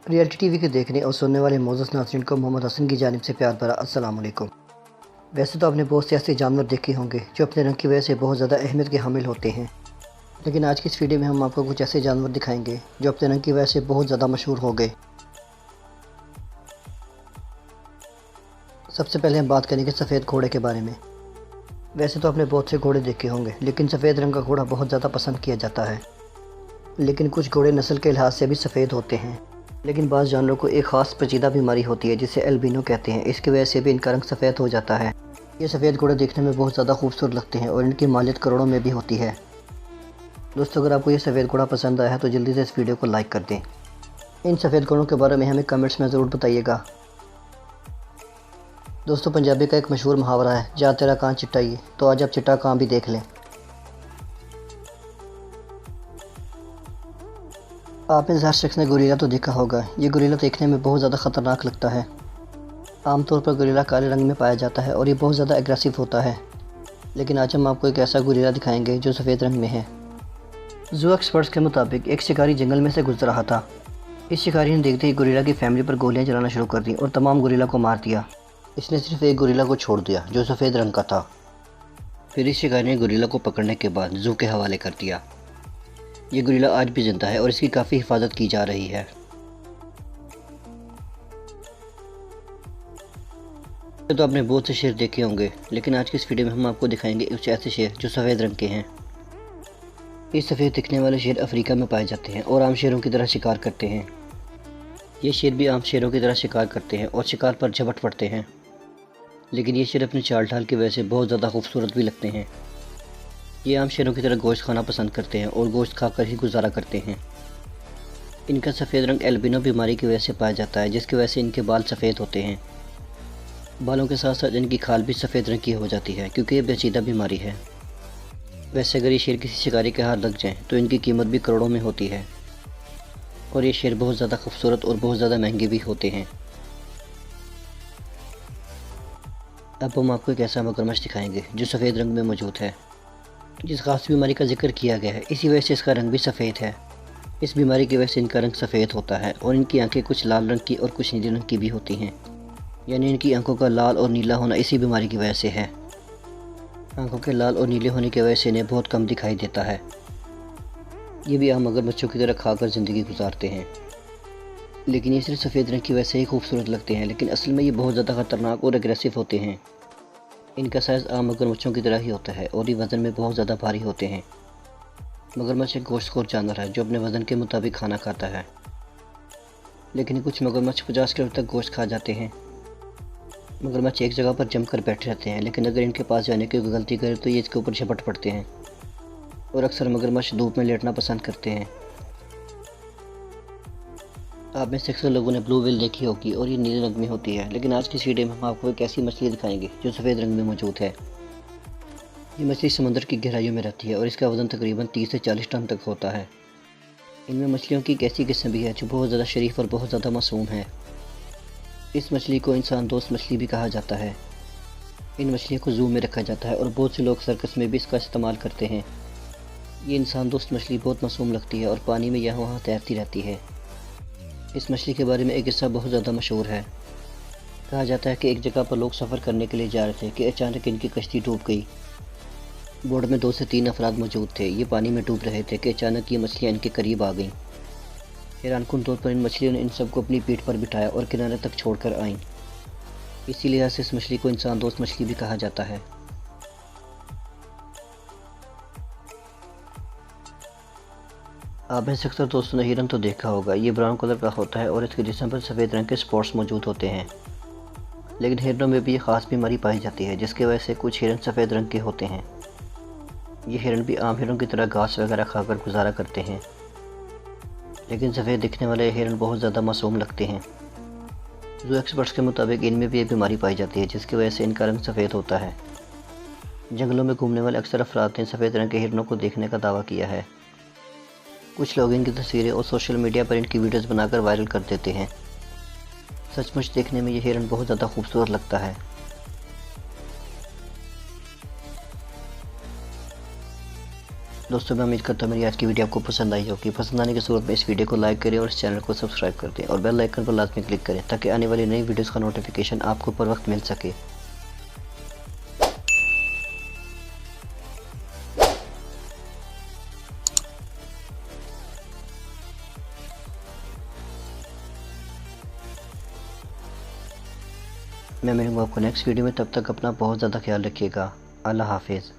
Reality TV के देखने और सुनने वाले मोअज़्ज़ज़ नाज़रीन को मोहम्मद हसन की जानिब से प्यार भरा अस्सलाम वालेकुम। वैसे तो आपने बहुत से ऐसे जानवर देखे होंगे जो अपने रंग की वजह से बहुत ज़्यादा अहमियत के हामिल होते हैं, लेकिन आज की इस वीडियो में हम आपको कुछ ऐसे जानवर दिखाएंगे जो अपने रंग की वजह से बहुत ज़्यादा मशहूर हो गए। सबसे पहले हम बात करेंगे सफ़ेद घोड़े के बारे में। वैसे तो आपने बहुत से घोड़े देखे होंगे, लेकिन सफ़ेद रंग का घोड़ा बहुत ज़्यादा पसंद किया जाता है। लेकिन कुछ घोड़े नस्ल के लिहाज से भी सफ़ेद होते हैं, लेकिन बाज़ जानवरों को एक ख़ास पेचीदा बीमारी होती है जिसे एल्बिनो कहते हैं। इसकी वजह से भी इनका रंग सफ़ेद हो जाता है। ये सफ़ेद घोड़े देखने में बहुत ज़्यादा खूबसूरत लगते हैं और इनकी मालियत करोड़ों में भी होती है। दोस्तों, अगर आपको ये सफ़ेद घोड़ा पसंद आया है तो जल्दी से इस वीडियो को लाइक कर दें। इन सफ़ेद घोड़ों के बारे में हमें कमेंट्स में ज़रूर बताइएगा। दोस्तों, पंजाबी का एक मशहूर मुहावरा है, जा तेरा कान चिट्टा ही, तो आज आप चिट्टा कान भी देख लें। आप में से हर शख्स ने गोरिल्ला तो देखा होगा। ये गोरिल्ला देखने में बहुत ज़्यादा ख़तरनाक लगता है। आमतौर पर गोरिल्ला काले रंग में पाया जाता है और ये बहुत ज़्यादा एग्रेसिव होता है। लेकिन आज हम आपको एक ऐसा गोरिल्ला दिखाएंगे जो सफ़ेद रंग में है। ज़ू एक्सपर्ट्स के मुताबिक एक शिकारी जंगल में से गुजर रहा था। इस शिकारी ने देखते ही गोरिल्ला की फैमिली पर गोलियां चलाना शुरू कर दी और तमाम गोरिल्ला को मार दिया। इसने सिर्फ एक गोरिल्ला को छोड़ दिया जो सफ़ेद रंग का था। फिर इस शिकारी ने गोरिल्ला को पकड़ने के बाद ज़ू के हवाले कर दिया। ये गोरिल्ला आज भी जिंदा है और इसकी काफ़ी हिफाजत की जा रही है। तो आपने बहुत से शेर देखे होंगे, लेकिन आज की इस वीडियो में हम आपको दिखाएंगे कुछ ऐसे शेर जो सफ़ेद रंग के हैं। ये सफ़ेद दिखने वाले शेर अफ्रीका में पाए जाते हैं और आम शेरों की तरह शिकार करते हैं। ये शेर भी आम शेरों की तरह शिकार करते हैं और शिकार पर झपट पड़ते हैं, लेकिन ये शेर अपनी चाल ढाल की वजह से बहुत ज़्यादा खूबसूरत भी लगते हैं। ये आम शेरों की तरह गोश्त खाना पसंद करते हैं और गोश्त खाकर ही गुजारा करते हैं। इनका सफ़ेद रंग एल्बिनो बीमारी की वजह से पाया जाता है, जिसकी वजह से इनके बाल सफ़ेद होते हैं। बालों के साथ साथ इनकी खाल भी सफ़ेद रंग की हो जाती है क्योंकि ये पेचीदा बीमारी है। वैसे अगर ये शेर किसी शिकारी के हाथ लग जाएं तो इनकी कीमत भी करोड़ों में होती है और ये शेर बहुत ज़्यादा खूबसूरत और बहुत ज़्यादा महंगे भी होते हैं। अब हम आपको एक ऐसा मगरमच्छ दिखाएंगे जो सफ़ेद रंग में मौजूद है। जिस खास बीमारी का जिक्र किया गया है, इसी वजह से इसका रंग भी सफ़ेद है। इस बीमारी की वजह से इनका रंग सफ़ेद होता है और इनकी आंखें कुछ लाल रंग की और कुछ नीले रंग की भी होती हैं। यानी इनकी आंखों का लाल और नीला होना इसी बीमारी की वजह से है। आंखों के लाल और नीले होने की वजह से इन्हें बहुत कम दिखाई देता है। ये भी आम मगरमच्छों की तरह खाकर ज़िंदगी गुजारते हैं, लेकिन ये सिर्फ सफ़ेद रंग की वजह से ही खूबसूरत लगते हैं, लेकिन असल में ये बहुत ज़्यादा ख़तरनाक और एग्रेसिव होते हैं। इनका साइज़ आम मगरमच्छों की तरह ही होता है और ये वज़न में बहुत ज़्यादा भारी होते हैं। मगरमच्छ एक गोश्तखोर जानवर है जो अपने वज़न के मुताबिक खाना खाता है, लेकिन कुछ मगरमच्छ 50 किलो तक गोश्त खा जाते हैं। मगरमच्छ एक जगह पर जमकर बैठे रहते हैं, लेकिन अगर इनके पास जाने की गलती करे तो ये इसके ऊपर झपट पड़ते हैं और अक्सर मगरमच्छ धूप में लेटना पसंद करते हैं। आप में से अक्सर लोगों ने ब्लू व्हेल देखी होगी और ये नीले रंग में होती है, लेकिन आज की इस वीडियो में हम आपको एक ऐसी मछली दिखाएंगे जो सफ़ेद रंग में मौजूद है। ये मछली समुद्र की गहराइयों में रहती है और इसका वज़न तकरीबन 30 से 40 टन तक होता है। इनमें मछलियों की एक ऐसी किस्म भी है जो बहुत ज़्यादा शरीफ और बहुत ज़्यादा मासूम है। इस मछली को इंसान दोस्त मछली भी कहा जाता है। इन मछलियों को ज़ू में रखा जाता है और बहुत से लोग सर्कस में भी इसका इस्तेमाल करते हैं। ये इंसान दोस्त मछली बहुत मासूम लगती है और पानी में यहाँ वहाँ तैरती रहती है। इस मछली के बारे में एक किस्सा बहुत ज़्यादा मशहूर है। कहा जाता है कि एक जगह पर लोग सफ़र करने के लिए जा रहे थे कि अचानक इनकी कश्ती डूब गई। बोट में 2 से 3 अफराद मौजूद थे। ये पानी में डूब रहे थे कि अचानक ये मछलियाँ इनके करीब आ गईं। हैरानकुन तौर पर इन मछलियों ने इन सबको अपनी पीठ पर बिठाया और किनारे तक छोड़कर आईं। इसी लिहाज से इस मछली को इंसान दोस्त मछली भी कहा जाता है। आप में से अक्सर दोस्तों ने हिरन तो देखा होगा। ये ब्राउन कलर का होता है और इसके जिस्म पर सफ़ेद रंग के स्पॉट्स मौजूद होते हैं, लेकिन हिरनों में भी ये ख़ास बीमारी पाई जाती है जिसकी वजह से कुछ हिरन सफ़ेद रंग के होते हैं। ये हिरन भी आम हिरनों की तरह घास वगैरह खाकर गुजारा करते हैं, लेकिन सफ़ेद दिखने वाले हिरन बहुत ज़्यादा मासूम लगते हैं। ज़ू एक्सपर्ट्स के मुताबिक इनमें भी एक बीमारी पाई जाती है जिसकी वजह से इनका रंग सफ़ेद होता है। जंगलों में घूमने वाले अक्सर अफराद ने सफ़ेद रंग के हिरनों को देखने का दावा किया है। कुछ लोग इनकी तस्वीरें और सोशल मीडिया पर इनकी वीडियोस बनाकर वायरल कर देते हैं। सचमुच देखने में ये हिरन बहुत ज़्यादा खूबसूरत लगता है। दोस्तों मैं उम्मीद करता हूँ मेरी आज की वीडियो आपको पसंद आई होगी। पसंद आने की सूरत में इस वीडियो को लाइक करें और इस चैनल को सब्सक्राइब कर दें और बेल आइकन पर लाजमी क्लिक करें ताकि आने वाली नई वीडियोस का नोटिफिकेशन आपको पर वक्त मिल सके। मैं मिलूंगा आपको नेक्स्ट वीडियो में, तब तक अपना बहुत ज़्यादा ख्याल रखिएगा। अल्लाह हाफिज़।